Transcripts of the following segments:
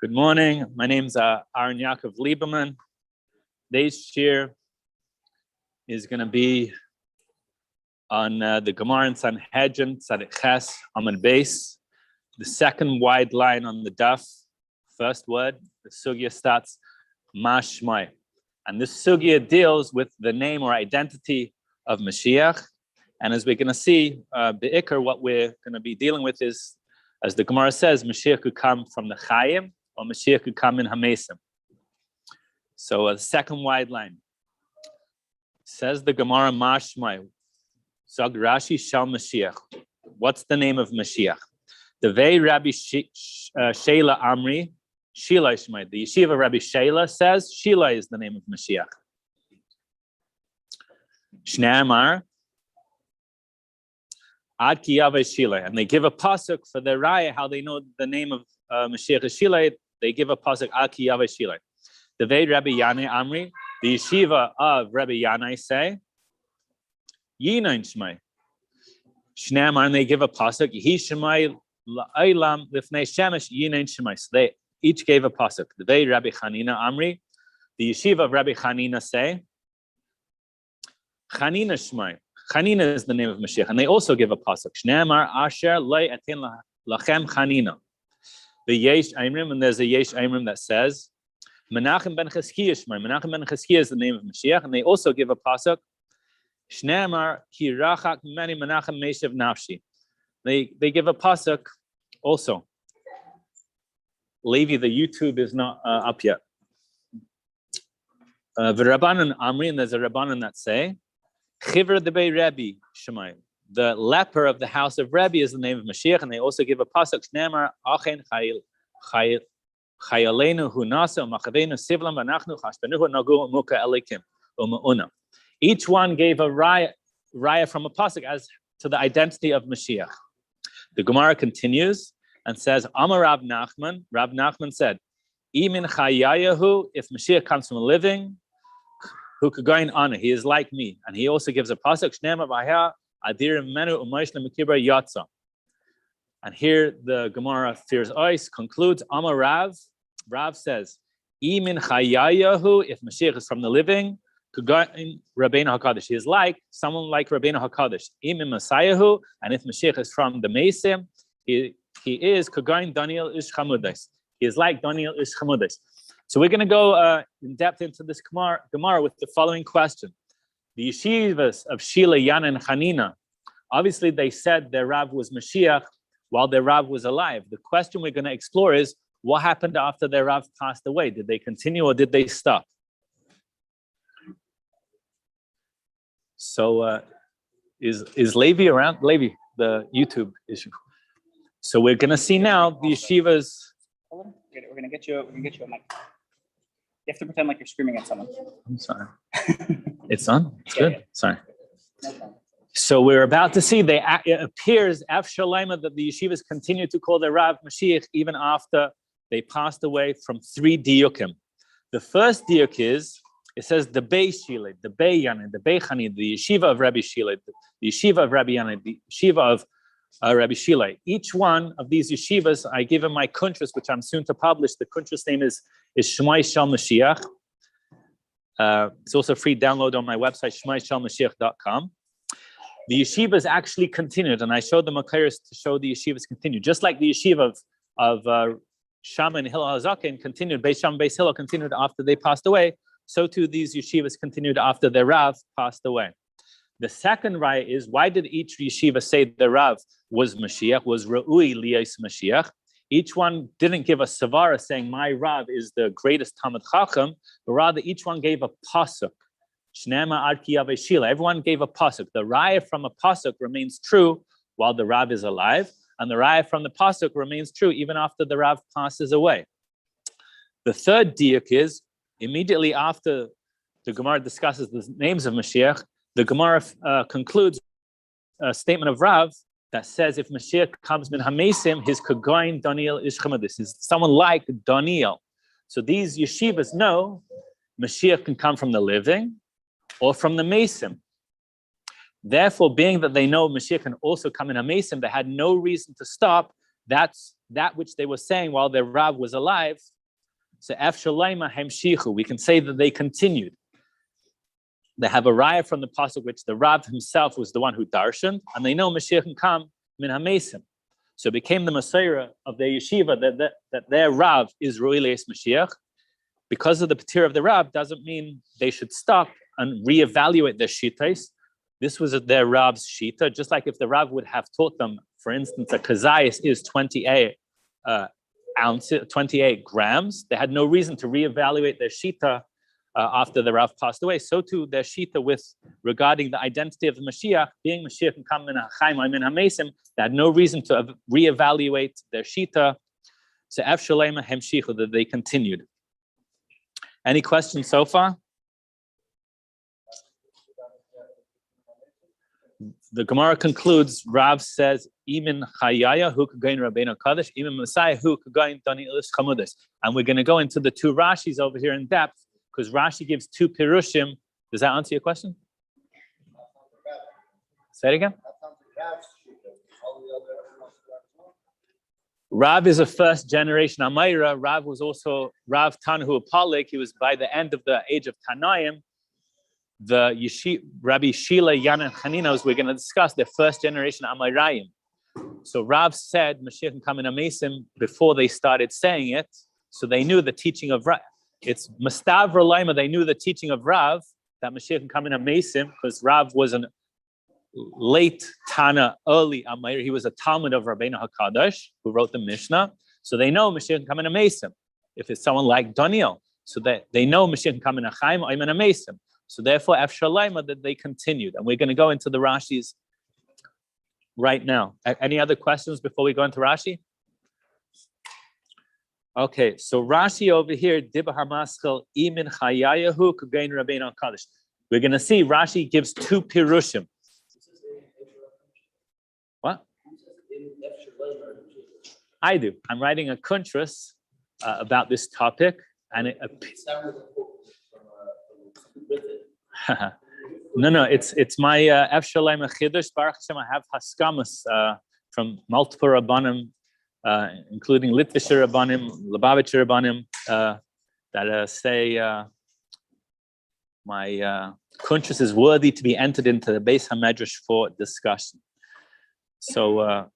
Good morning. My name's Aaron Yaakov Lieberman. Today's shiur is going to be on the Gemara in Sanhedrin, Tzadik Ches, Amud Beis, the second wide line on the daf. First word, the sugya starts Mashmai. And this sugya deals with the name or identity of Moshiach. And as we're going to see, Be'ikr, what we're going to be dealing with is, as the Gemara says, Moshiach could come from the Chayim, or Moshiach could come in Hamesim. So a second wide line. Says the Gemara Mashmai. Zog Rashi Shal Mashiach. What's the name of Mashiach? The Vei Rabbi Sheila Amri, Shila Ishmael. The yeshiva Rabbi Sheila says Shila is the name of Mashiach. Shnei Amar Ad Ki Yaveh Shila. And they give a pasuk for the raya, how they know the name of Mashiach is Shila. They give a pasuk Ad Ki Yaveh Shila. The Vei Rabbi Yanai Amri, the yeshiva of Rabbi Yanai say Yinain Shmai. Shnei Amar, and they give a pasuk Yehi Shmai La'olam Lifnei Shemesh Yinain Shmai. So they each gave a pasuk. The Vei Rabbi Chanina Amri, the yeshiva of Rabbi Chanina say Chanina Shmai. Chanina is the name of Mashiach, and they also give a pasuk. Shnei Amar Asher Lei Atin Lachem Chanina. The Yesh Aimrim, and there's a Yesh Aimrim that says Menachem ben Chizkiah Shmai. Menachem ben Chizkiah is the name of Mashiach, and they also give a pasuk. Shnei Amar Ki Rachak Meni Menachem Meshev Nafshi. They give a pasuk also. Levi, the YouTube is not up yet. The Rabbanan Amri, and there's a Rabbanan that say Chivra debei Rebbe Shemai. The leper of the house of Rebbe is the name of Mashiach, and they also give a pasuk. Shneimar Achen Chayalenu Hu Nasa Machavenu Sivlam Anachnu Chashbenuhu Nagu Muka Elikim Umauna. Each one gave a raya from a pasuk as to the identity of Mashiach. The Gemara continues and says, Amar Rav Nachman. Rav Nachman said, Imin Chayayahu, if Mashiach comes from a living, who could go in honor, he is like me. And he also gives a pasuk, Shnema Vahya Adir Menu Umayshna Mekibra Yatza. And here the Gemara fears ice concludes, Amar Rav. Rav says, Imin Chayayahu, if Mashiach is from the living, could go in Rabbeinu HaKadosh. He is like someone like Rabbeinu HaKadosh. Imin Masayahu, and if Mashiach is from the Mesim, he is Kagain Daniel Ish Chamudes. He is like Daniel Ish Chamudes. So we're going to go in depth into this Gemara with the following question. The yeshivas of Shila, Yana, and Chanina, obviously they said their Rav was Mashiach while their Rav was alive. The question we're going to explore is, what happened after their Rav passed away? Did they continue or did they stop? So is Levi around? Levi, the YouTube issue. So we're going to see now the yeshivas. We're going to get you a mic. You have to pretend like you're screaming at someone. I'm sorry. It's on? It's good? Yeah. Sorry. No problem. So we're about to see, it appears, Af Shalema, that the yeshivas continue to call their Rav Mashiach even after they passed away from 3 diukim. The first diuk is, it says, the Bei Shilei, the Bei Yanai, the Bei Chani, the yeshiva of Rabbi Shilei, the yeshiva of Rabbi Yanai, the yeshiva of Rabbi Shilei. Each one of these yeshivas, I give him my kuntras, which I'm soon to publish. The kuntras name is Shmai Shal Mashiach. It's also a free download on my website, shmaishalmashiach.com. The yeshivas actually continued, and I showed the Makairis to show the yeshivas continued. Just like the yeshiva of Shama and Hillel HaZaken continued, Beis Shama, Beis Hillel continued after they passed away, so too these yeshivas continued after their Rav passed away. The second raya is, why did each yeshiva say the Rav was Mashiach, was Ra'ui Liyais Mashiach? Each one didn't give a savara saying, my Rav is the greatest Talmid Chacham, but rather each one gave a pasuk. Shnema Ad Ki Yaveh Shila. Everyone gave a pasuk. The raya from a pasuk remains true while the Rav is alive, and the raya from the pasuk remains true even after the Rav passes away. The third diuk is, immediately after the Gemara discusses the names of Mashiach, the Gemara concludes a statement of Rav that says, if Mashiach comes min hamesim, his kagoin Daniel ish chamadis, is someone like Daniel. So these yeshivas know Mashiach can come from the living or from the mesim. Therefore, being that they know Mashiach can also come in hamesim, they had no reason to stop. That's that which they were saying while their Rav was alive. So we can say that they continued. They have a raya from the pasuk which the Rav himself was the one who darshaned, and they know Mashiach can come min hamesim. So it became the Messiah of their yeshiva that their Rav is Ruiles Mashiach. Because of the patir of the Rav doesn't mean they should stop and reevaluate their shitas. This was their Rav's shita, just like if the Rav would have taught them, for instance, a kazayas is 28 ounces, 28 grams. They had no reason to reevaluate their shita after the Rav passed away. So too their shita with regarding the identity of the Mashiach, being Mashiach and come min hachaim min hamesim, they had no reason to reevaluate their shita. So F Shalema Hemshichu, that they continued. Any questions so far? The Gemara concludes, Rav says, Imin Chayaya hu kagain Rabbeinu Kadosh, Imin Messiah hu kagain Dani Ilis Chamudas. And we're going to go into the two Rashis over here in depth, because Rashi gives two Pirushim. Does that answer your question? Say it again. Rav is a first generation Amayra. Rav was also Rav Tanhu Apalik. He was by the end of the age of Tanaim. The Rabbi Shila, Yana, and Chanina, as we're going to discuss, the first generation Amayraim. So Rav said Mashiach can come in Amesim before they started saying it. So they knew the teaching of Rav. It's Mastav Rolaima. They knew the teaching of Rav that Mashiach can come in Amesim because Rav was a late Tana, early Amayr. He was a Talmud of Rabbeinu HaKadosh who wrote the Mishnah. So they know Mashiach can come in Amesim. If it's someone like Daniel, so that they know Mashiach can come in Achaim or in Amesim. So therefore, F Shalema, that they continued. And we're going to go into the Rashis right now. Any other questions before we go into Rashi? Okay, so Rashi over here, Dibba Hamaschel, Imin Chayayahu, Kugain Rabbeinu HaKadosh. We're going to see Rashi gives two Pirushim. What? I do. I'm writing a kuntras about this topic, and it no, it's my F Shalem Chidush Baruch Hashem. I have haskamas from multiple rabbanim, including Litvisher rabbanim, Lubavitcher rabbanim, that say my kuntras is worthy to be entered into the Beis HaMedrash for discussion. So,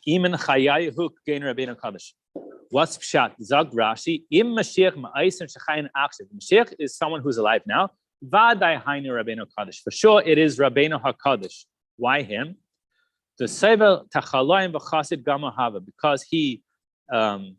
Iman Chayayahu Gein Rabbeinu Kadosh. What's pshat? Zag Rashi. Im Mashiach ma'asim shechayin achshav. Mashiach is someone who's alive now. Vadai Hainu Rabbeinu Kadosh. For sure, it is Rabbeinu HaKadosh. Why him? The Sevel Tachalayim v'Chasid Gama Hava, because he had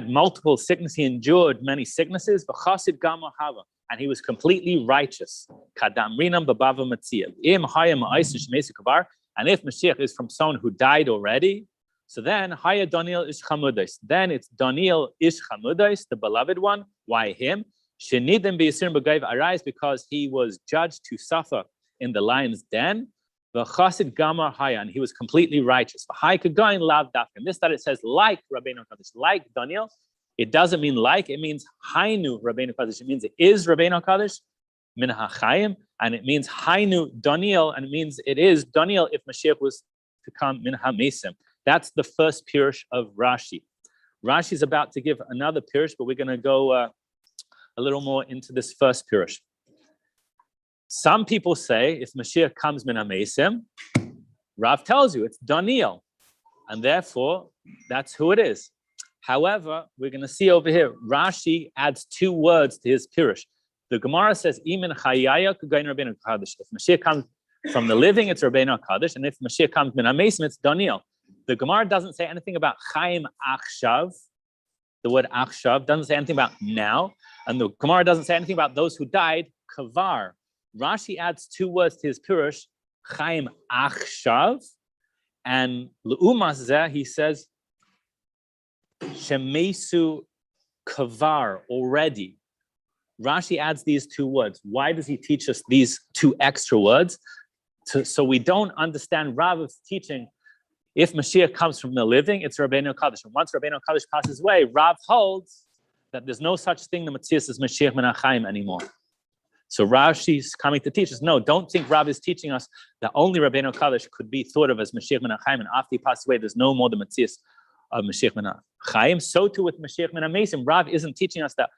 multiple sicknesses. He endured many sicknesses. V'Chasid Gama Hava, and he was completely righteous. Kadam Rinam Babava Matzia. Im Hayam ma'asim shemesi kavar. And if Mashiach is from someone who died already, so then Haya Daniel Ish Chamudais. Then it's Daniel Ish Chamudais, the beloved one. Why him? Shenidim B'Yisirim B'Gaiv Arais, because he was judged to suffer in the lion's den. V'Chasid Gamar Haya, and he was completely righteous. V'Hai Kagain Lav Dafka. And this that it says like Rabbeinu Kadosh, like Daniel, it doesn't mean like. It means Hainu Rabbeinu Kadosh. It means it is Rabbeinu Kadosh Min HaChaim, and it means Hainu Daniel, and it means it is Daniel if Mashiach was to come Min HaMesim. That's the first pirush of Rashi. Rashi is about to give another pirush, but we're going to go a little more into this first pirush. Some people say if Mashiach comes Min HaMesim, Rav tells you it's Daniel, and therefore that's who it is. However, we're going to see over here, Rashi adds two words to his pirush. The Gemara says, Imin Chayaya Kugain Rabbeinu Kadosh. If Mashiach comes from the living, it's Rabbeinu Kadosh, and if Mashiach comes Min HaMesim, it's Daniel. The Gemara doesn't say anything about Chaim Achshav. The word Achshav doesn't say anything about now, and the Gemara doesn't say anything about those who died, Kavar. Rashi adds two words to his pirush, Chaim Achshav, and L'umas Zeh, he says, Shemesu Kavar, already. Rashi adds these two words. Why does he teach us these two extra words? So we don't understand Rav's teaching. If Mashiach comes from the living, it's Rabbeinu Kadosh. And once Rabbeinu Kadosh passes away, Rav holds that there's no such thing, the Matthias is Mashiach Min HaChaim anymore. So Rashi's coming to teach us, no, don't think Rav is teaching us that only Rabbeinu Kaddish could be thought of as Mashiach ben HaChaim, and after he passed away, there's no more the Metzias of Mashiach ben HaChaim. So too with Mashiach ben HaMesim. Rav isn't teaching us that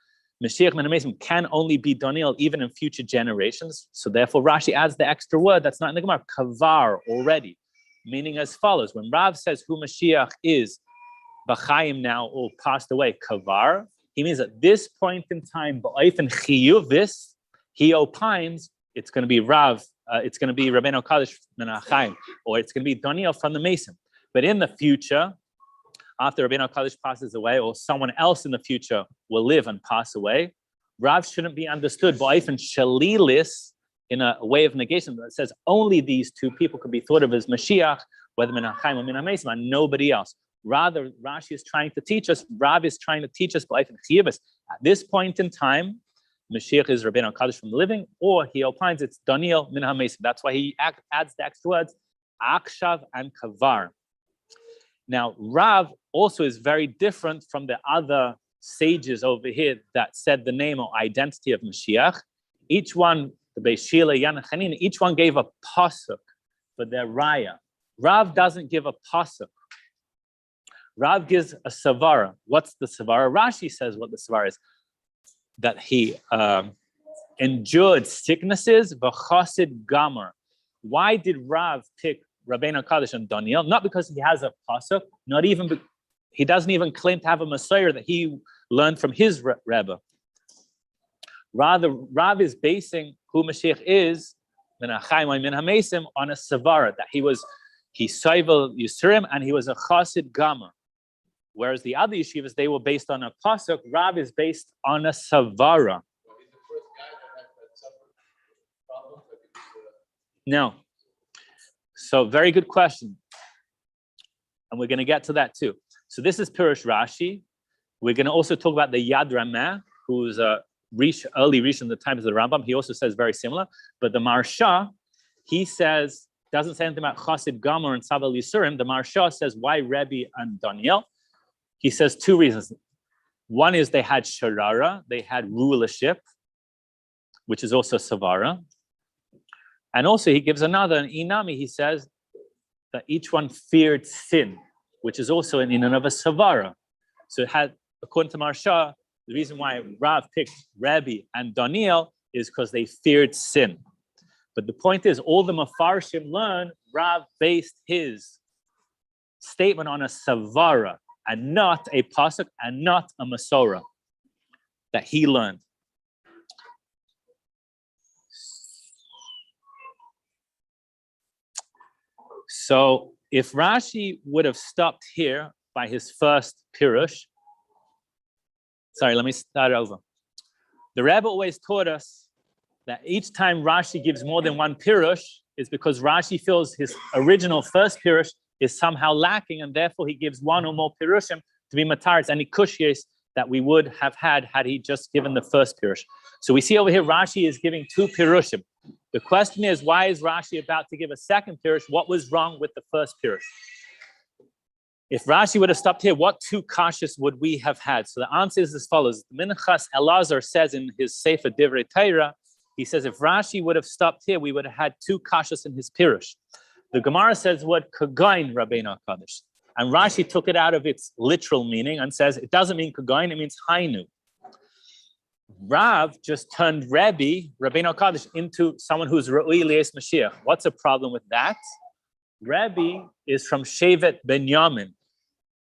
Mashiach ben HaMesim can only be Daniel even in future generations. So therefore, Rashi adds the extra word that's not in the Gemara, kavar, already, meaning as follows. When Rav says who Mashiach is, B'chaim now, or passed away, kavar, he means at this point in time, ba'if and chiyuvis, he opines it's going to be Rav, it's going to be Rabbeinu Kaddish ben HaChaim, or it's going to be Daniel from the Mason. But in the future, after Rabbeinu Kaddish passes away, or someone else in the future will live and pass away, Rav shouldn't be understood ba'if and shalilis in a way of negation that says only these two people could be thought of as Mashiach, whether min HaChaim or min HaMesim, and nobody else. Rather, Rashi is trying to teach us, Rav is trying to teach us ba'if and chiyuvis. At this point in time, Mashiach is Rabbeinu Kaddish from the living, or he opines it's Daniel min HaMesim. That's why he adds the extra words, akshav and kavar. Now, Rav also is very different from the other sages over here that said the name or identity of Mashiach. Each one, the Beis Shila, Yan, Chanin, each one gave a pasuk for their raya. Rav doesn't give a pasuk. Rav gives a savara. What's the savara? Rashi says what the savara is. That he endured sicknesses, v'chasid gamar. Why did Rav pick Rabbeinu Kaddish and Daniel? Not because he has a pasuk, not even, he doesn't even claim to have a Messiah that he learned from his Rebbe. Rather, Rav is basing who Mashiach is, min HaChaim or min HaMesim, on a savara, that he soivel Yisurim, and he was a chasid gamar. Whereas the other yeshivas, they were based on a pasuk. Rav is based on a savara. No. So very good question. And we're going to get to that too. So this is Pirush Rashi. We're going to also talk about the Yad Rameh, who's a early Rish in the times of the Rambam. He also says very similar. But the Marsha, he says, doesn't say anything about Chasid Gamar and Savel Yisurim. The Marsha says, why Rebbe and Daniel? He says two reasons. One is they had sharara, they had rulership, which is also savara. And also he gives another, an inami, he says that each one feared sin, which is also in and of a savara. So it had, according to Marsha, the reason why Rav picked Rebbe and Daniel is because they feared sin. But the point is, all the Mefarshim learn, Rav based his statement on a savara, and not a pasuk, and not a Masorah that he learned. So if Rashi would have stopped here by his first Pirush, sorry, let me start over. The Rebbe always taught us that each time Rashi gives more than one Pirush is because Rashi feels his original first Pirush is somehow lacking, and therefore he gives one or more pirushim to be mataris, any kushiyos that we would have had he just given the first pirush. So we see over here Rashi is giving two pirushim. The question is, why is Rashi about to give a second pirush? What was wrong with the first pirush? If Rashi would have stopped here, what two kashas would we have had? So the answer is as follows. Minchas Elazar says in his Sefer Divrei Torah, he says if Rashi would have stopped here, we would have had two kashas in his pirush. The Gemara says what kagain Rabbeinu Kaddish, and Rashi took it out of its literal meaning and says it doesn't mean kagain, it means hainu. Rav just turned Rabbeinu Kaddish into someone who's Ra'ui Lies Mashiach. What's the problem with that? Rabbi is from Shevet Benyamin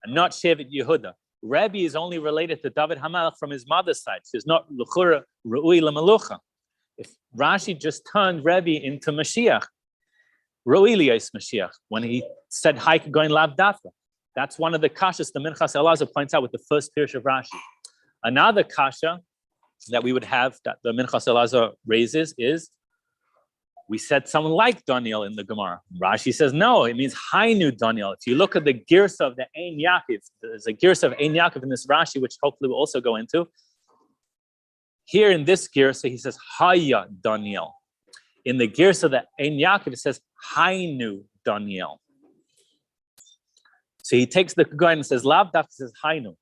and not Shevet Yehuda. Rabbi is only related to David HaMelech from his mother's side. She's not L'chura Ra'ui L'Melucha. If Rashi just turned Rabbi into Mashiach, Ra'ui Lies Mashiach, when he said Haik going Lav Dafka, that's one of the kashas the Minchas Elazar points out with the first pirush of Rashi. Another kasha that we would have that the Minchas Elazar raises is, we said someone like Daniel in the Gemara. Rashi says, no, it means Hainu Daniel. If you look at the girsa of the Ein Yaakov, there's a girsa of Ein Yaakov in this Rashi, which hopefully we'll also go into. Here in this girsa, he says, Haya Daniel. In the girsa of the Ein Yaakov, it says, Hainu Daniel. So he takes the Goy and says, Lav Daf says, Hainu.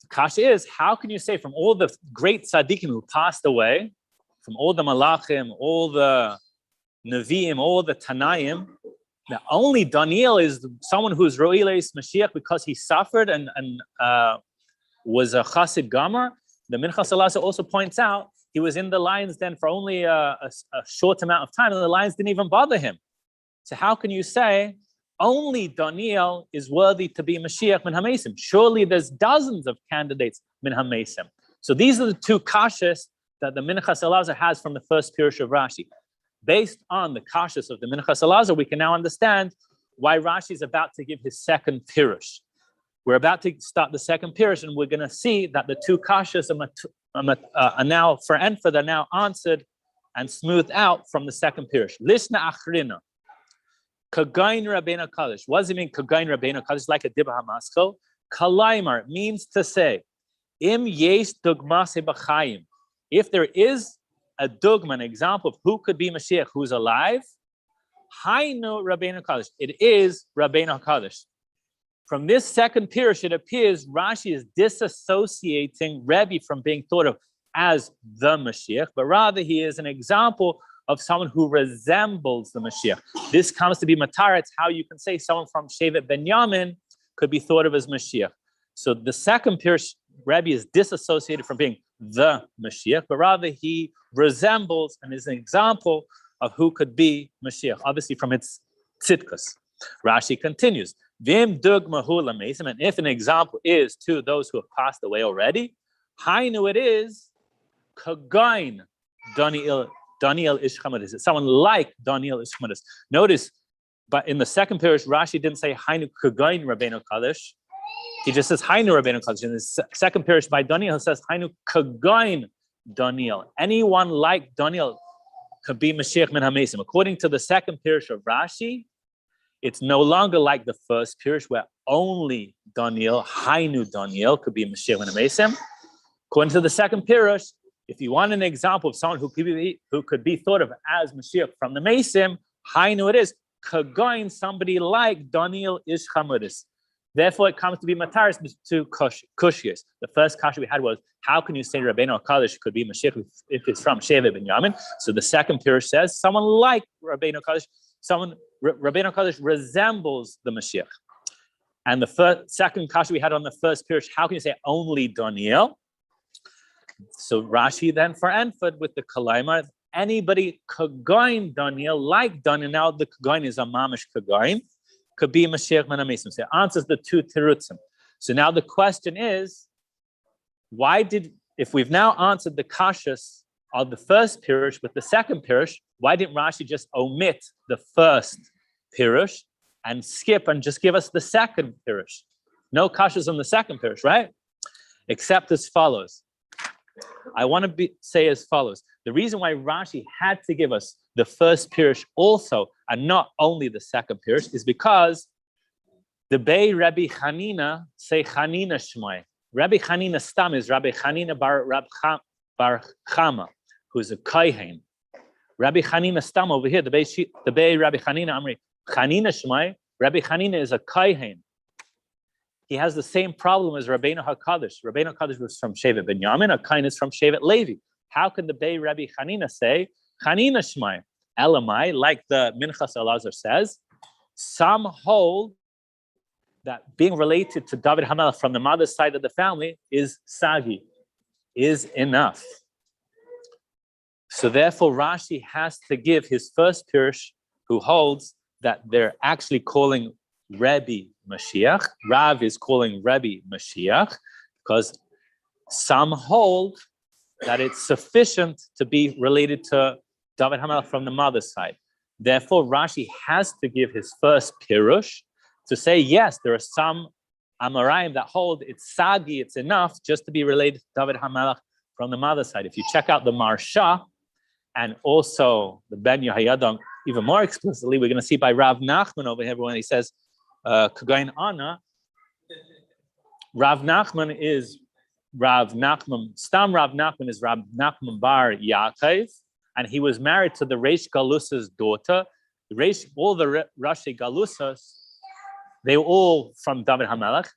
The kasha is, how can you say from all the great tzaddikim who passed away, from all the Malachim, all the Nevi'im, all the Tanaim, that only Daniel is someone who's Ro'iles Mashiach because he suffered and was a Chassid Gomer. The Minchas Elazar also points out he was in the lion's den for only a short amount of time, and the lions didn't even bother him. So how can you say only Daniel is worthy to be Mashiach min HaMesim? Surely there's dozens of candidates min HaMesim. So these are the two kashas that the Minchas Elazar has from the first Pirush of Rashi. Based on the kashas of the Minchas Elazar, we can now understand why Rashi is about to give his second Pirush. We're about to start the second Pirush, and we're going to see that the two kashas are now, they're now answered and smoothed out from the second Pirush. Lishna achrina. Kagain Rabbeinu Kadosh. What does it mean, Kagain Rabbeinu Kadosh? Like a Dibba HaMaskal. Kalaimar means to say, Im yesh dugmase b'chaim. If there is a dogma, an example of who could be Mashiach, who's alive, Hainu Rabbeinu Kadosh. It is Rabbeinu Kadosh. From this second Pirush, it appears Rashi is disassociating Rebbe from being thought of as the Mashiach, but rather he is an example of someone who resembles the Mashiach. This comes to be matar. It's how you can say someone from Shevet Benyamin could be thought of as Mashiach. So the second Pirush, Rebbe is disassociated from being the Mashiach, but rather he resembles and is an example of who could be Mashiach, obviously from its tzidkus. Rashi continues, Vim dugmahu lamesim, and if an example is to those who have passed away already, hainu it is kagain Daniel Ishchamadis. It's someone like Daniel Ishchamadis. Notice, but in the second Pirush, Rashi didn't say hainu kagain Rabbeinu Kadosh. He just says hainu Rabbeinu Kadosh. In the second Pirush by Daniel, he says hainu kagain Daniel. Anyone like Daniel could be Mashiach min HaMesim. According to the second Pirush of Rashi, it's no longer like the first Pirush where only Daniel, hainu Daniel, could be Mashiach min HaMesim. According to the second Pirush, if you want an example of someone who could be thought of as Mashiach from the Mesim, hainu it is kagain, somebody like Daniel Ishchamadis. Therefore, it comes to be mataris to kushiyas. The first kasha we had was, how can you say Rabbeinu Kadosh could be Mashiach if it's from Shevet Benyamin? So the second Pirush says, someone like Rabbeinu Kadosh, Rabbeinu Kadosh resembles the Mashiach. And the second kasha we had on the first Pirush, how can you say only Daniel? So Rashi then for Enford with the Kalaimar, anybody kagain Daniel, like Daniel, now the kagain is a mamish kagain, could be Mashiach min HaMesim. So it answers the two terutzim. So now the question is, if we've now answered the kashas of the first Pirush with the second Pirush, why didn't Rashi just omit the first Pirush and skip and just give us the second Pirush? No kashas on the second Pirush, right? Except as follows. I want to say as follows. The reason why Rashi had to give us the first Pirush also, and not only the second Pirush, is because the Bei Rabbi Chanina say Chanina Shmai. Rabbi Chanina Stam is Rabbi Chanina bar Chama, who's a Kohen. Rabbi Chanina Stam over here, the Bei Rabbi Chanina Amri, Chanina Shmai, Rabbi Chanina is a Kohen. He has the same problem as Rabbeinu HaKadosh. Rabbeinu HaKadosh was from Shevet Benyamin, a Kohen is from Shevet Levi. How can the Bei Rabbi Chanina say, Chanina Shmai, Elamai, like the Minchas Elazar says, some hold that being related to David HaMelech from the mother's side of the family is Sagi, is enough. So therefore Rashi has to give his first Pirush, who holds that they're actually calling Rebbe Mashiach. Rav is calling Rebbe Mashiach because some hold that it's sufficient to be related to David HaMelech from the mother's side. Therefore, Rashi has to give his first Pirush to say, yes, there are some Amoraim that hold it's Sagi, it's enough just to be related to David HaMelech from the mother's side. If you check out the Marsha and also the Ben Yehoyada even more explicitly, we're going to see by Rav Nachman over here when he says, Kagain Ana, Rav Nachman is Rav Nachman, Stam Rav Nachman is Rav Nachman bar Yaakov, and he was married to the Reish Galusa's daughter. All the Rashi Galusas, they were all from David HaMelech,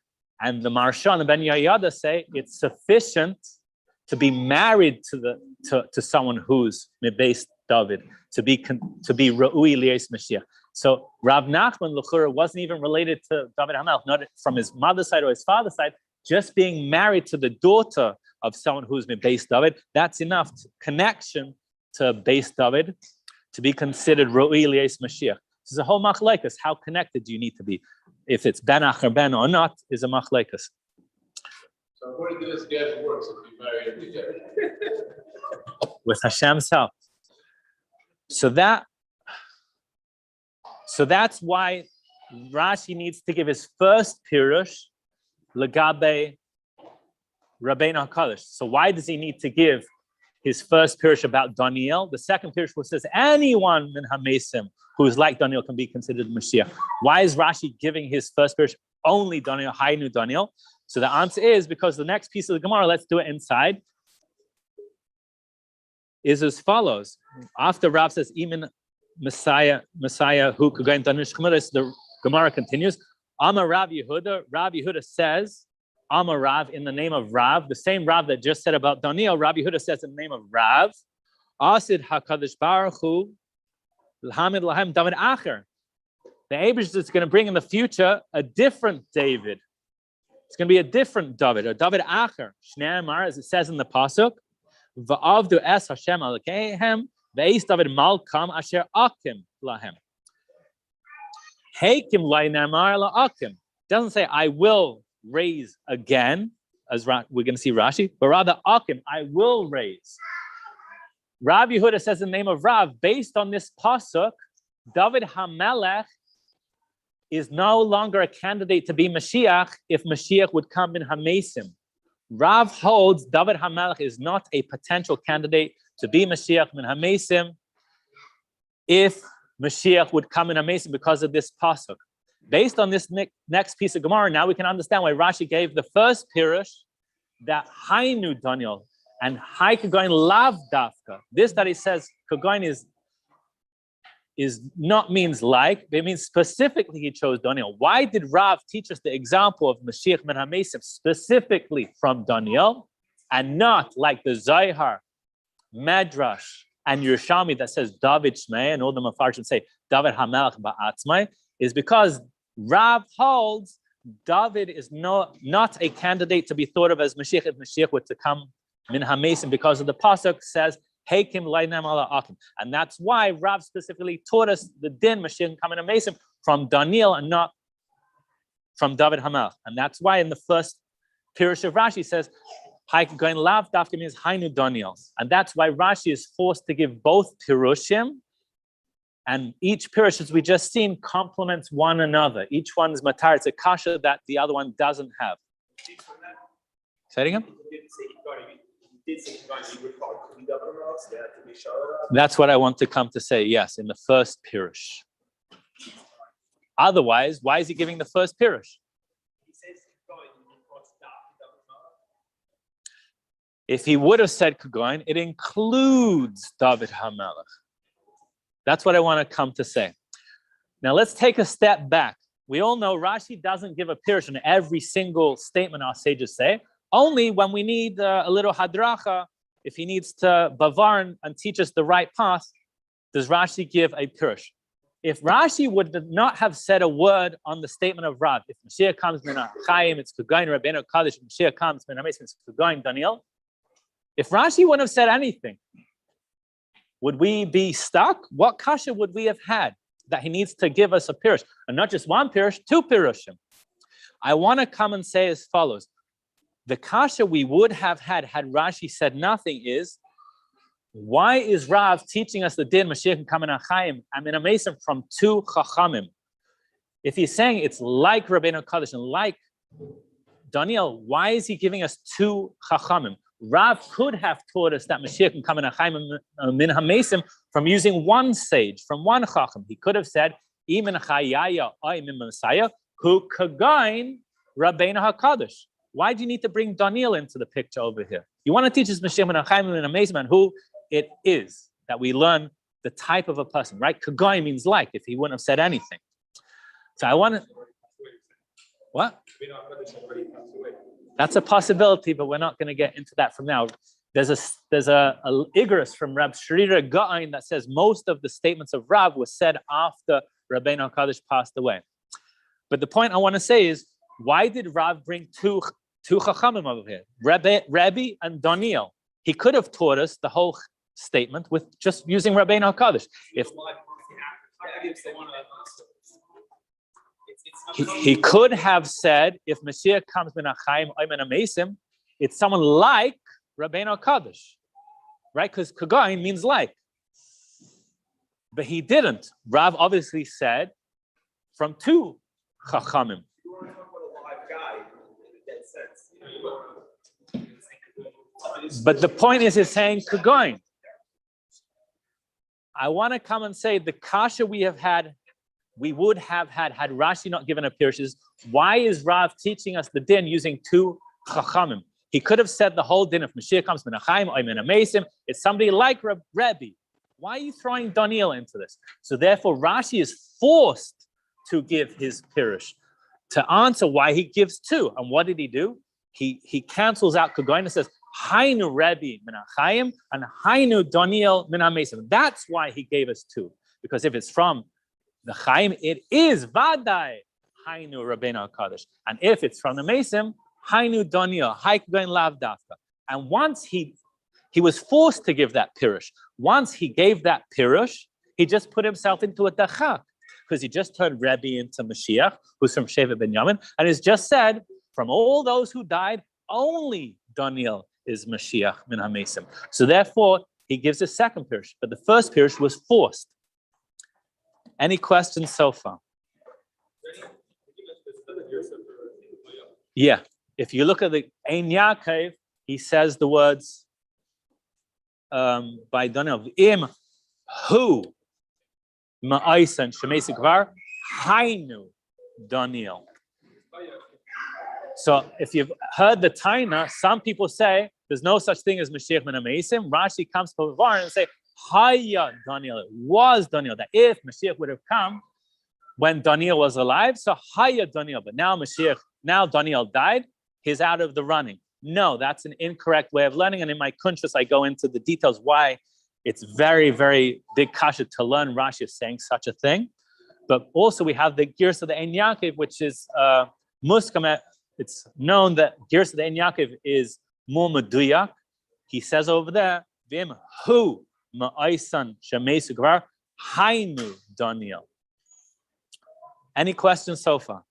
and the Marsha and the Ben Yehoyada say it's sufficient to be married to someone who's Mebeis David, to be Ra'ui Lies Mashiach. So Rav Nachman L'chura wasn't even related to David HaMelech, not from his mother's side or his father's side. Just being married to the daughter of someone who's Mebeis David, that's enough connection to Beis David to be considered Ra'ui Lies Mashiach. This is a whole machlekes. How connected do you need to be? If it's ben acher ben or not, is a machlekes. So according to this, gas works if you marry together. With Hashem's help. So that's why Rashi needs to give his first pirush legabe Rabbeinu HaKadosh. So why does he need to give his first pirush about Daniel? The second pirush which says anyone in Hamesim who's like Daniel can be considered Mashiach. Why is Rashi giving his first pirush only Daniel, Hainu Daniel? So the answer is because the next piece of the Gemara, let's do it inside, is as follows. After Rav says, Imin Messiah, who could go in Danish Chumuris, the Gemara continues. Amar Rav Yehuda says, Amar Rav in the name of Rav, the same Rav that just said about Daniel, Rav Yehuda says in the name of Rav, Asid HaKadosh Baruch Hu, L'hamid Lahem David Acher. The Abish is going to bring in the future a different David. It's going to be a different David, or David Acher. Shnei Amar, as it says in the pasuk, Va'avdu es Hashem Elokehem, ve'is David Malkam asher akim lahem. Heikim la'namar la'akim. Doesn't say I will raise again, as we're going to see Rashi, but rather akim, I will raise. Rav Yehuda says in the name of Rav, based on this pasuk, David HaMelech is no longer a candidate to be Mashiach if Mashiach would come in Hamesim. Rav holds David HaMelech is not a potential candidate to be Mashiach in Hamesim if Mashiach would come in Hamesim because of this pasuk. Based on this next piece of Gemara, now we can understand why Rashi gave the first pirush that Hainu Daniel and Hai Kagoin Lav Dafka. This that he says Kagoin is not means like, but it means specifically he chose Daniel. Why did Rav teach us the example of Mashiach ben HaMesim specifically from Daniel and not like the Zohar, Medrash, and Yerushalmi that says David Shmei, and all the Mefarshim say David HaMelech Ba'atzmai, is because Rav holds David is not a candidate to be thought of as Mashiach if Mashiach were to come min HaMesim because of the pasuk says Heikim Lainam Ala Akim. And that's why Rav specifically taught us the din Mashiach coming to Mesim from Daniel and not from David HaMelech. And that's why in the first Pirush of Rashi says, Haik going Lav Dafka means Hainu Daniel. And that's why Rashi is forced to give both Pirushim. And each Pirush, as we just seen, complements one another. Each one's matar. It's a kasha that the other one doesn't have. Say it again? That's what I want to come to say, yes, in the first Pirush. Otherwise, why is he giving the first Pirush? If he would have said Kagoin, it includes David HaMelech. That's what I want to come to say. Now let's take a step back. We all know Rashi doesn't give a Pirush on every single statement our sages say. Only when we need a little hadracha, if he needs to bavar and teach us the right path, does Rashi give a pirush. If Rashi would not have said a word on the statement of Rav, if Mashiach comes min Chaim, it's Kugain Rabbeinu Kaddish, Mashiach comes min Hamesim, it's Kugain Daniel. If Rashi wouldn't have said anything, would we be stuck? What kasha would we have had that he needs to give us a pirush? And not just one pirush, two pirushim. I want to come and say as follows. The kasha we would have had Rashi said nothing is, why is Rav teaching us the din Mashiach can come in Chaim and in Hamesim from two chachamim? If he's saying it's like Rabbeinu Kaddish and like Daniel, why is he giving us two chachamim? Rav could have taught us that Mashiach can come in Chaim and in Hamesim from using one sage, from one chacham. He could have said, Imin Chayaya or Imin Messiah, who kagain Rabbeinu HaKadosh. Why do you need to bring Daniel into the picture over here? You want to teach us Mashiach ben Chaim and Hamesim and who it is that we learn the type of a person, right? Kagoy means like, if he wouldn't have said anything. So I want to... What? That's a possibility, but we're not going to get into that from now. There's a Igros from Rab Shrira Ga'ain that says most of the statements of Rav was said after Rabbeinu HaKadosh passed away. But the point I want to say is, why did Rav bring two Chachamim over here, Rabbi and Daniel? He could have taught us the whole statement with just using Rabbeinu HaKadosh. He could have said, if Mashiach comes min HaChaim, Oymen HaMesim, it's someone like Rabbeinu HaKadosh, right? Because Kagain means like. But he didn't. Rav obviously said from two Chachamim. But the point is, he's saying Kagain. I want to come and say the kasha we would have had Rashi not given a pirush is, why is Rav teaching us the din using two Chachamim? He could have said the whole din, if Mashiach comes min HaChaim, Oymen HaMesim, it's somebody like Rebbe. Why are you throwing Daniel into this? So therefore, Rashi is forced to give his pirush to answer why he gives two. And what did he do? He cancels out Kagoin and says, Hainu Rebbe min HaChaim and Hainu Daniel min HaMesim. That's why he gave us two. Because if it's from the Chaim, it is Vadai Hainu Rabbeinu HaKadosh. And if it's from the Mesim, Hainu Daniel, Haikagoin Lav Dafka. And once he was forced to give that pirush. Once he gave that pirush, he just put himself into a dachak, because he just turned Rebbe into Moshiach, who's from Sheva Binyamin, and he's just said, from all those who died, only Daniel is Mashiach min HaMesim. So therefore, he gives a second pirush, but the first pirush was forced. Any questions so far? Yeah. If you look at the Ein Yaakov, he says the words by Daniel, Im hu ma'aisan shemesik var hainu Daniel. So if you've heard the Taina, some people say there's no such thing as Mashiach min HaMesim. Rashi comes to Var and say, Haya Daniel, it was Daniel. That if Mashiach would have come when Daniel was alive, so Haya Daniel. But now Daniel died, he's out of the running. No, that's an incorrect way of learning. And in my kunshas, I go into the details why it's very, very big kasha to learn Rashi saying such a thing. But also we have the Girs of the Ein Yaakov, which is muskam. It's known that Girs of the Ein Yaakov is more meduyak. He says over there, Vim hu ma'aisan shemesu gvar hainu Daniel. Any questions so far?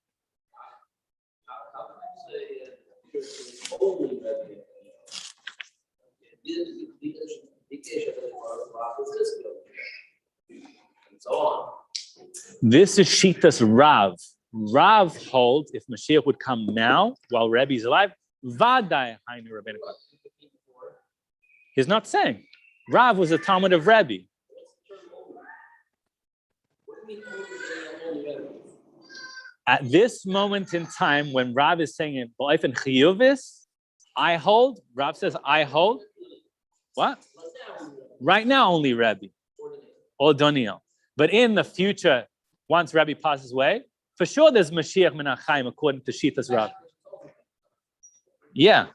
This is Shitas Rav. Rav holds if Mashiach would come now while Rebbe's alive, Vadai Hainu Rabbeinu. He's not saying. Rav was a Talmud of Rebbe. At this moment in time, when Rav is saying it, B'ofen chiyuvis, I hold. Rav says, I hold. What? Right now, only Rebbe or Daniel. But in the future, once Rebbe passes away, for sure there's Mashiach min HaChaim according to Shitas Rav. Yeah.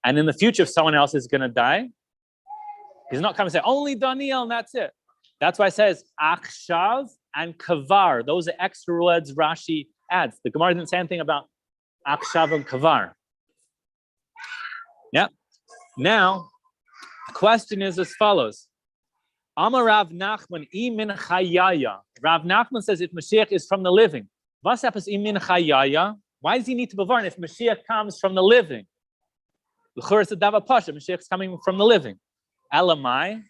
And in the future, if someone else is going to die, he's not coming to say, only Daniel, and that's it. That's why it says, Achshav and Kavar. Those are extra words Rashi adds. The Gemara didn't say anything about Achshav and Kavar. Yeah. Now, the question is as follows. Amar Rav Nachman, Imin Chayaya. Rav Nachman says if Mashiach is from the living, was happens Imin Chayaya? Why does he need to be born if Mashiach comes from the living? L'chur is a dava pasha. Mashiach is coming from the living. Elamai.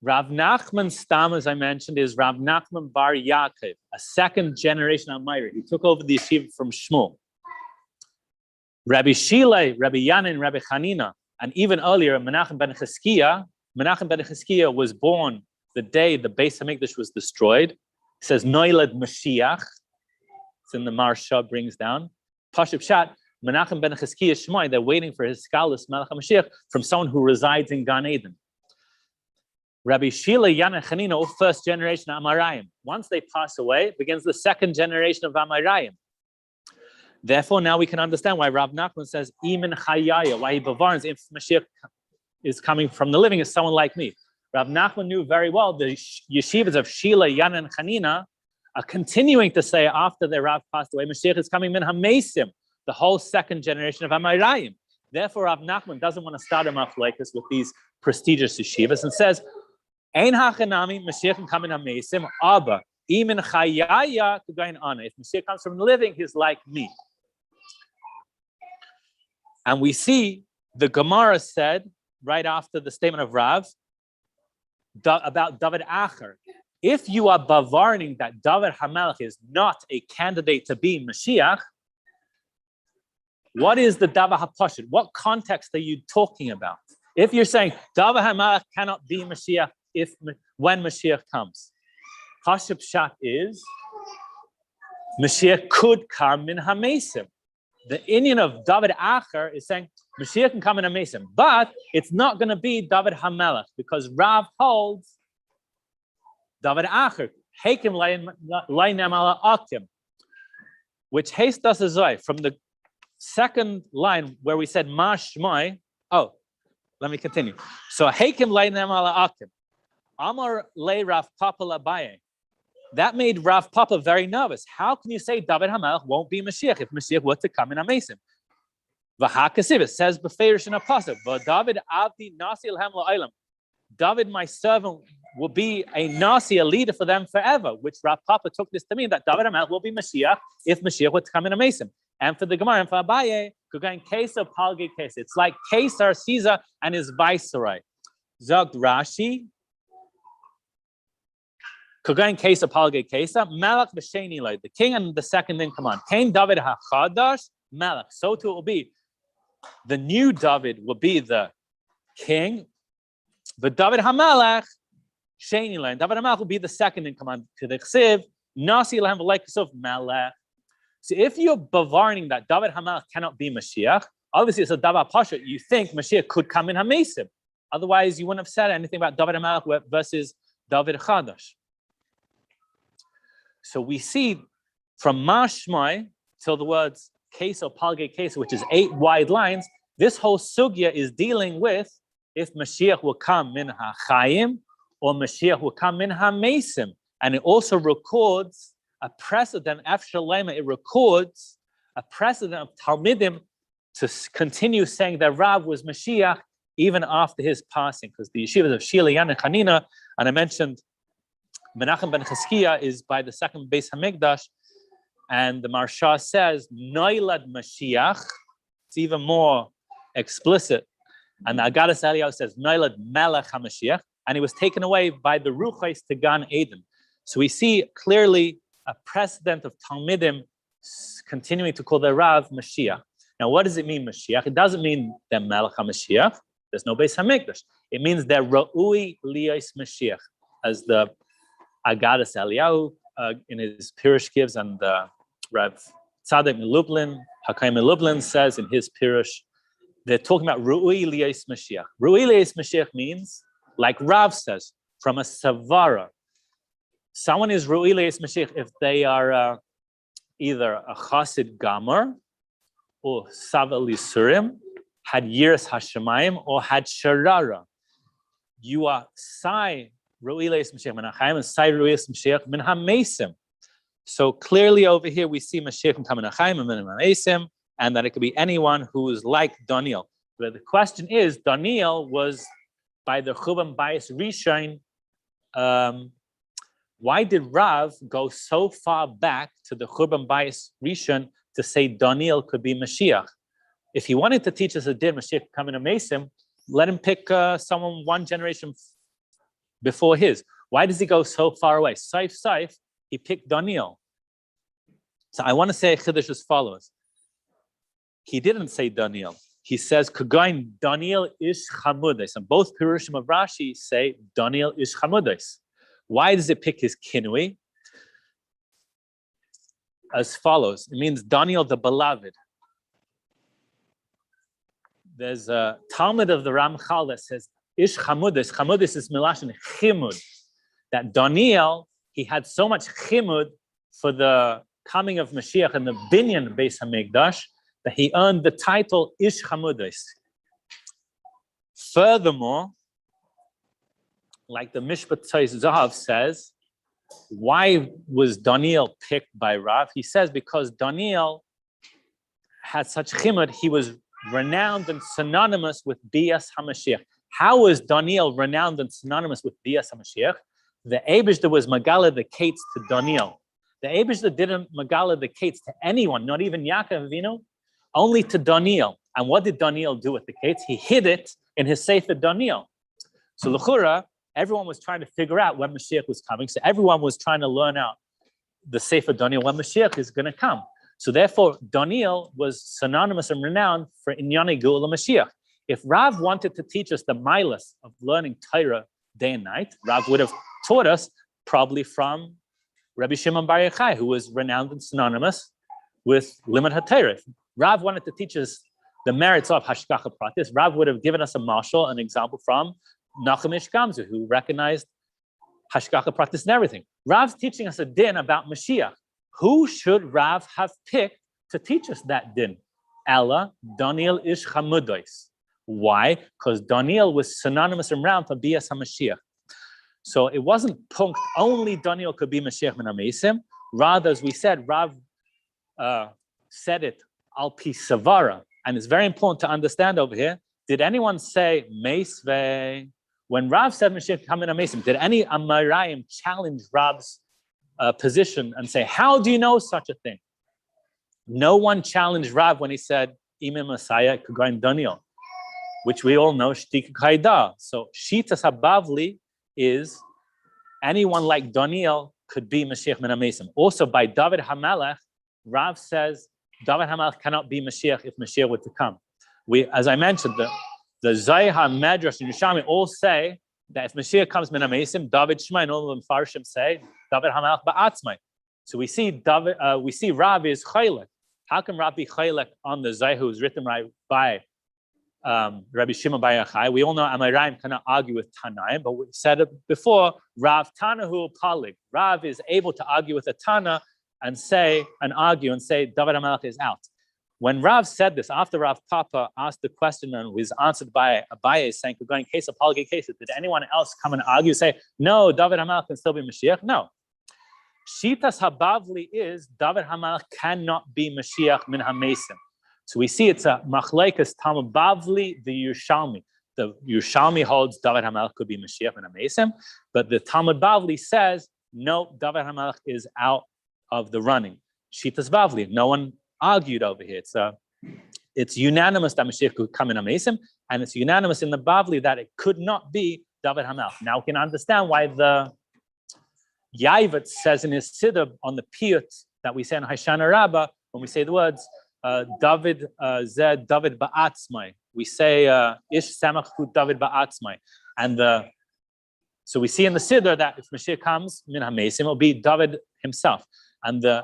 Rav Nachman's stam, as I mentioned, is Rav Nachman Bar Yaakov, a second generation Amayri. He took over the yeshiva from Shmuel. Rabbi Shilei, Rabbi Yanin, Rabbi Chanina, and even earlier, Menachem ben Chizkiah. Menachem ben Chizkiah was born the day the Beis Hamikdash was destroyed. It says Noiled Mashiach. It's in the Marsha, brings down. Pashup Shat, Menachem ben Chizkiah Shmoi, they're waiting for his scholars, Melech HaMashiach, from someone who resides in Gan Eden. Rabbi Shila, Yan, and Chanina, all first generation Amarayim. Once they pass away, begins the second generation of Amarayim. Therefore, now we can understand why Rav Nachman says, Imin Chayaya, why he bavarns if Mashiach is coming from the living is someone like me. Rav Nachman knew very well the yeshivas of Shila, Yana, and Chanina are continuing to say after their Rav passed away, Mashiach is coming min hamesim, the whole second generation of Amayraim. Therefore, Rav Nachman doesn't want to start him off like this with these prestigious yeshivas and says, Ein hachanami, Mashiach can come in hamesim, Abba, imin chayaya to gain honor. If Mashiach comes from the living, he's like me. And we see the Gemara said right after the statement of Rav about David Acher. If you are bavarning that David HaMelech is not a candidate to be Mashiach, what is the David HaPashut? What context are you talking about? If you're saying David HaMelech cannot be Mashiach when Mashiach comes, Pashut Pshat is Mashiach could come in Hamesim. The Indian of David Acher is saying Mashiach can come in Hamesim, but it's not going to be David HaMelech because Rav holds David Acher, Hakim Lainem ala Akim, which haste us azoi from the second line where we said Mashmai. Oh, let me continue. So Hakim Lainem ala Akim, Amar Le Rav Papa Labaye. That made Rav Papa very nervous. How can you say David HaMelech won't be Mashiach if Mashiach were to come in Hamesim? V'hakasiv, it says beferish in a pasuk. David Avdi Nasi Elhem La'olam. David, my servant, will be a Nasi, a leader for them forever, which Rav Papa took this to mean that David HaMelech will be Mashiach if Mashiach were to come in Hamesim. And for the Gemara and for Abaye, Kugan Kesar Palge Kesar. It's like Kesar, Caesar, and his viceroy. Zogt Rashi. Kugan Kesar Palge Kesar. Melech V'Sheni Loi. The king and the second in command. Kain David HaChadash Melech. So too it will be. The new David will be the king. But David HaMelech Sheni Loi. David HaMelech will be the second in command. To the Chsiv Nasi Lahem V'Leikasov Melech. So if you're bavarning that David HaMelech cannot be Mashiach, obviously it's a David Pasha. You think Mashiach could come in Hamesim. Otherwise, you wouldn't have said anything about David HaMelech versus David Chadash. So we see from Mashmai till the words case or palge case, which is 8 wide lines, this whole sugya is dealing with if Mashiach will come min ha-chayim or Mashiach will come min ha-mesim. And it also records a precedent, it records a precedent of Talmidim to continue saying that Rav was Mashiach even after his passing, because the yeshivas of Shila, Yan, and Chanina, and I mentioned Menachem ben Chizkiah is by the second Beis Hamikdash, and the Marsha says, Noilad Mashiach, it's even more explicit, and the Agadas Eliyahu says, Noilad Melech HaMashiach, and he was taken away by the Ruchais to Gan Eden. So we see clearly a precedent of Talmidim continuing to call the Rav Mashiach. Now, what does it mean, Mashiach? It doesn't mean they're Melech HaMashiach. There's no Beis Hamikdash. It means they're Ra'ui Liyos Mashiach, as the Agadas Eliyahu in his Pirush gives, and Rav Tzadok Lublin, Hakayim Lublin says in his Pirush, they're talking about Ra'ui Liyos Mashiach. Ra'ui Liyos Mashiach means, like Rav says, from a Savara. Someone is Ra'ui Liyos Mashiach if they are either a Chassid Gamar, or Savel Yisurim, had Yiras Hashemayim, or had Sharara. You are Sai Ra'ui Liyos Mashiach min HaChayim and Sai Ra'ui Liyos Mashiach min HaMesim. So clearly over here we see Mashiach can come in HaChayim and min HaMesim, and that it could be anyone who is like Daniel. But the question is, Daniel was by the Churban Bayis Rishon. Why did Rav go so far back to the Churban Bayis Rishon to say Daniel could be Mashiach? If he wanted to teach us a din, Mashiach could come in a Mesim, let him pick someone one generation before his. Why does he go so far away? Saif, he picked Daniel. So I want to say a chiddush as follows. He didn't say Daniel. He says, Kagain Daniel ish chamudes. And both Pirushim of Rashi say Daniel ish chamudes. Why does it pick his kinui? As follows. It means Daniel the beloved. There's a Talmud of the Ramchal that says, Ish chamudis. Chamudis is milashon chimud. That Daniel, he had so much chimud for the coming of Mashiach and the binyan Beis Hamikdash, that he earned the title Ish Chamudos. Furthermore, like the Mishpat Zahav says, why was Daniel picked by Rav? He says because Daniel had such chimud, he was renowned and synonymous with Bias HaMashiach. How was Daniel renowned and synonymous with Bias HaMashiach? The Eibishter was Magala the Kates to Daniel. The Eibishter didn't Magala the Kates to anyone, not even Yaakov Avinu, only to Daniel. And what did Daniel do with the Kates? He hid it in his Sefer Daniel. So L'chura, everyone was trying to figure out when Mashiach was coming. So everyone was trying to learn out the Sefer Daniel when Mashiach is going to come. So therefore, Daniel was synonymous and renowned for Inyani Geula Mashiach. If Rav wanted to teach us the milas of learning Torah day and night, Rav would have taught us probably from Rabbi Shimon Bar Yochai, who was renowned and synonymous with Limud HaTorah. If Rav wanted to teach us the merits of Hashgacha Pratis, Rav would have given us a marshal, an example from Nachum Ish Gamzu, who recognized Hashgacha Pratis and everything. Rav's teaching us a din about Mashiach. Who should Rav have picked to teach us that din? Ella, Daniel Ish Chamudos. Why? Because Daniel was synonymous and round for Bias HaMashiach. So it wasn't punkt, only Daniel could be Mashiach min HaMeisim. Rather, as we said, Rav said it al pi savara. And it's very important to understand over here, did anyone say Meisvei? When Rav said Mashiach come min HaMeisim, did any Amarayim challenge Rav's position and say, how do you know such a thing? No one challenged Rav when he said, Imam Messiah Kagain Daniel, which we all know, Shtik Kaida. So Shitas Habavli is anyone like Daniel could be Mashiach min HaMeisim. Also by David HaMelech, Rav says David HaMelech cannot be Mashiach if Mashiach were to come. As I mentioned, the Zayha, Medrash, and Yerushalmi all say that if Mashiach comes min HaMeisim, David Shmai and all of them Farshim say David HaMelech ba'atzmai. So we see Rav is Chaylek. How can Rav be Chaylek on the Zayha who is written by Rabbi Shimon Bar Yochai? We all know Amarayim cannot argue with Tanaim, but we said it before, Rav Tanahu Palig. Rav is able to argue with a Tana and argue and say David HaMelech is out. When Rav said this, after Rav Papa asked the question and was answered by Abaye saying, going case of Palgi cases, did anyone else come and argue, say, no, David HaMelech can still be Mashiach? No. Shitas Habavli is David HaMelech cannot be Mashiach min HaMeisim. So we see it's a machlekes Talmud Bavli, the Yerushalmi. The Yerushalmi holds David HaMelech could be Mashiach min HaMeisim, but the Talmud Bavli says, no, David HaMelech is out of the running. Shitas Bavli, no one argued over here. It's unanimous that Mashiach could come in HaMeisim, and it's unanimous in the Bavli that it could not be David HaMelech. Now we can understand why the Yaivet says in his Siddur on the Piyut that we say in Hoshana Rabbah, when we say the words, David Zed David Ba'atzmai. We say Ish Samach Hu David Ba'atzmai. And so we see in the Siddur that if Mashiach comes min HaMeisim, it will be David himself. And the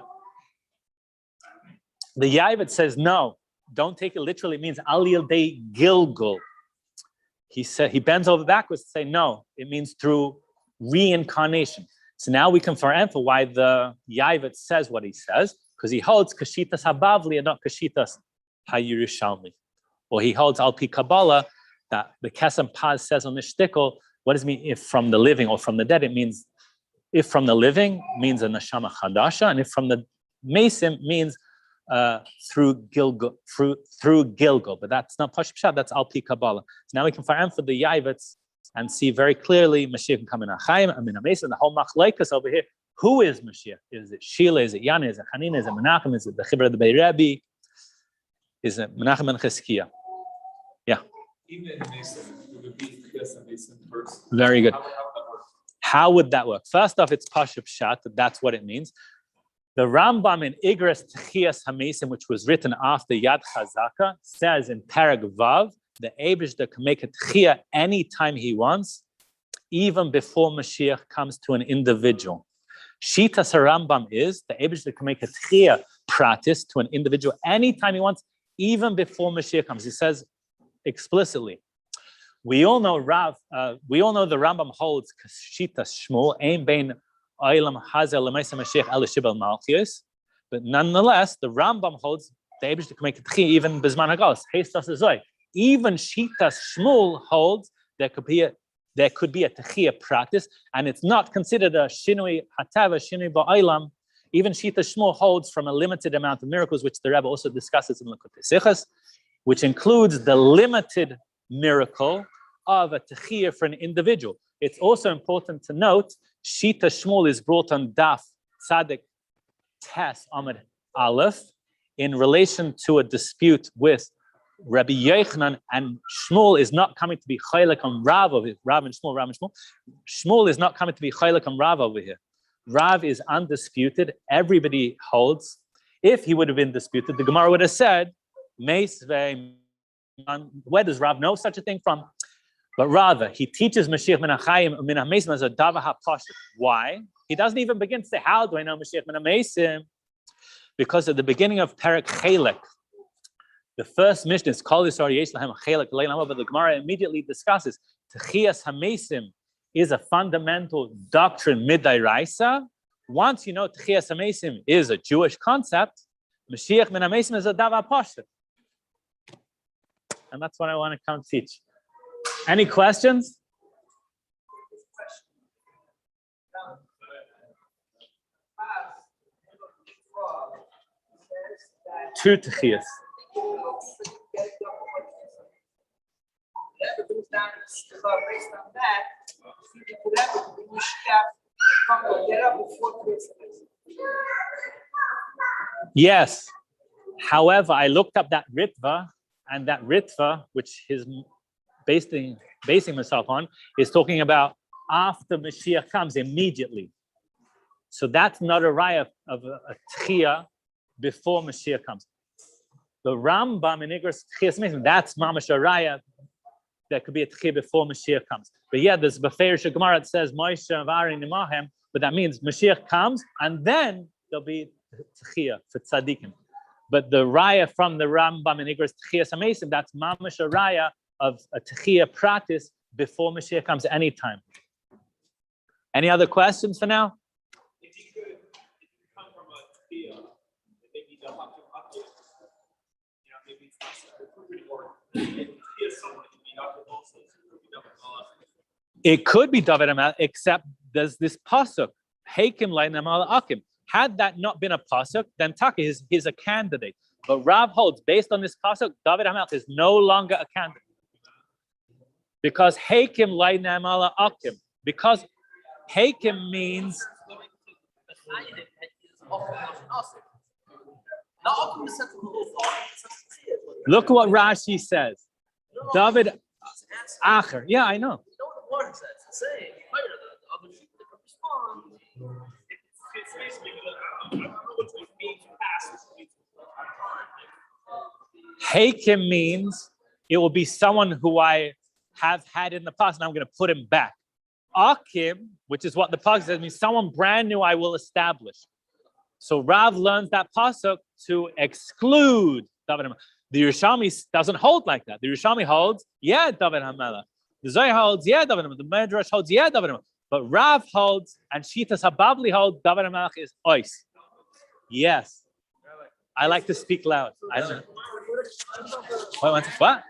Yaivet says, no, don't take it literally. It means Alil de Gilgul. He bends over backwards to say, no, it means through reincarnation. So now we can find for why the Yaivet says what he says, because he holds Kashitas Habavli and not Kashitas HaYerushalmi. Or he holds Al Pi Kabbalah that the Kesem Paz says on the shtickle, what does it mean if from the living or from the dead? It means if from the living means a Neshama Chadasha, and if from the Mesim means through Gilgul. But that's not Pashut Pshat, that's Al Pi Kabbalah. So now we can find for the Yaivets and see very clearly Mashiach can come in HaChaim, Min HaMeisim, the whole Machlekes over here. Who is Mashiach? Is it Shila? Is it Yana? Is it Hanina? Is it Menachem? Is it the Chibra the Bei Rebbe? Is it Menachem and Chizkiah? Yeah. Even in Mason, it would be Chias and Mason first. Very good. How would that work? How would that work? First off, it's Pashut Pshat, that's what it means. The Rambam in Igros Chias HaMeisim, which was written after Yad Chazaka, says in Parag Vav, the Eibishter can make a Tchiyah anytime he wants, even before Mashiach comes to an individual. Shitas Rambam is the Eibishter can make a Tchiyah pratis to an individual anytime he wants, even before Mashiach comes. He says explicitly. We all know the Rambam holds Shitas Shmuel, Ein Bein Olam Hazel L'Meisa Mashiach El Shibel Malchios. But nonetheless, the Rambam holds the Eibush to make a techiyah even Bizman Hagos. Even Shitas Shmuel holds there could be a techiyah practice, and it's not considered a shinui hatava, shinui ba'olam. Even Shitas Shmuel holds from a limited amount of miracles, which the Rebbe also discusses in Likutei Sichos, which includes the limited miracle of a techiyah for an individual. It's also important to note, Shita Shmuel is brought on Daf Tzadik Tes Amud Aleph in relation to a dispute with Rabbi Yochanan, and Shmuel is not coming to be chaylik on Rav over here. Rav and Shmuel. Shmuel is not coming to be chaylik on Rav over here. Rav is undisputed. Everybody holds. If he would have been disputed, the Gemara would have said, where does Rav know such a thing from? But rather, he teaches Mashiach min HaChayim min HaMeisim as a davar hapashut. Why? He doesn't even begin to say, how do I know Mashiach min HaMeisim? Because at the beginning of Perek Chelek, the first mission is Kol Yisrael Yesh Lahem Chelek Leilam, but the Gemara immediately discusses Techias HaMeisim is a fundamental doctrine midairaisa. Once you know Techias HaMeisim is a Jewish concept, Mashiach min HaMeisim is a davar hapashut. And that's what I want to come teach. Any questions? Two techiyas. Yes. However, I looked up that Ritva, and that Ritva, which is basing himself on, is talking about after Mashiach comes immediately. So that's not a raya of a tchiyah before Mashiach comes. The Rambam in Igros Tchiyas Mesim, that's mamash a raya. There could be a tchiyah before Mashiach comes. But yeah, there's Beferish Gemara that says Moshe Avari Nimahem, but that means Mashiach comes and then there'll be tchiyah for tzaddikim. But the raya from the Rambam in Igros Tchiyas Mesim, that's mamash a raya of a techiyah practice before Mashiach comes anytime. Any other questions for now? If you could come from a techiyah, maybe the maybe it's not it could be David Amal, except there's this pasuk, Heikim Lainamal Akim. Had that not been a pasuk, then Taka is a candidate. But Rav holds, based on this pasuk, David Amal is no longer a candidate. Because Heikim Lainamal Akim. Because Heikim means look what Rashi says. David Acher. Yeah, I know. You know what the word says? It's saying, the other people that respond. It's basically, I don't know what it means past. Heikim means it will be someone who I have had in the past, and I'm going to put him back. Akim, which is what the pasuk says, means someone brand new I will establish. So Rav learns that pasuk to exclude David HaMelech. The Yerushalmi doesn't hold like that. The Yerushalmi holds, yeah, David HaMelech. The Zohar holds, yeah, David HaMelech. The Medrash holds, yeah, David HaMelech. But Rav holds, and Shitas HaBabli holds, David HaMelech is ois. Yes. I like to speak loud. I don't know. What?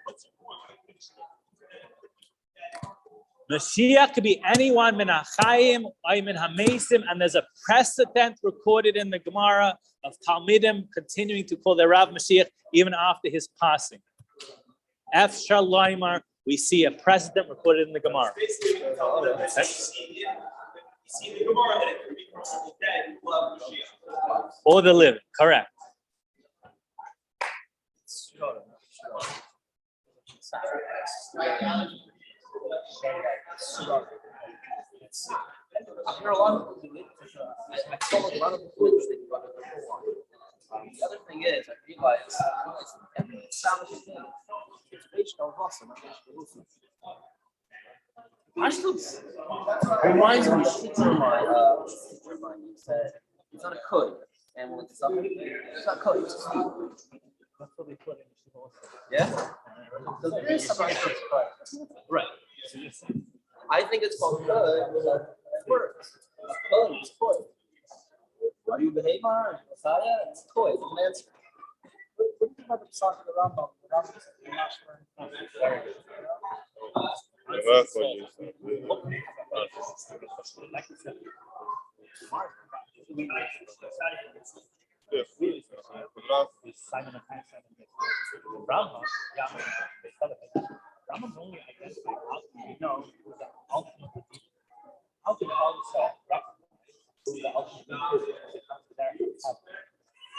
Mashiach could be anyone min HaChayim or min HaMeisim, and there's a precedent recorded in the Gemara of Talmidim continuing to call the Rav Mashiach even after his passing. F. Shalaimar, we see a precedent recorded in the Gemara. Or the living, correct. I hear a lot of people do it. I follow a lot of people who think about it before. The other thing is, I realize every established thing is based on Vasa, not based on Rufa. Reminds me of a teacher of mine who said, it's not a code. And when it's something, it's not code, it's a speed. That's what we put in the also. Yeah? So there is some right. I think it's called code, but it works. Code is code. Are you a behemoth? Messiah? It's a toy. It's an answer. What do you think about the Pesach of the Rambam? The Rambam is not sure. Rambam's only identified we know who the ultimate how can also recognize who the ultimate is.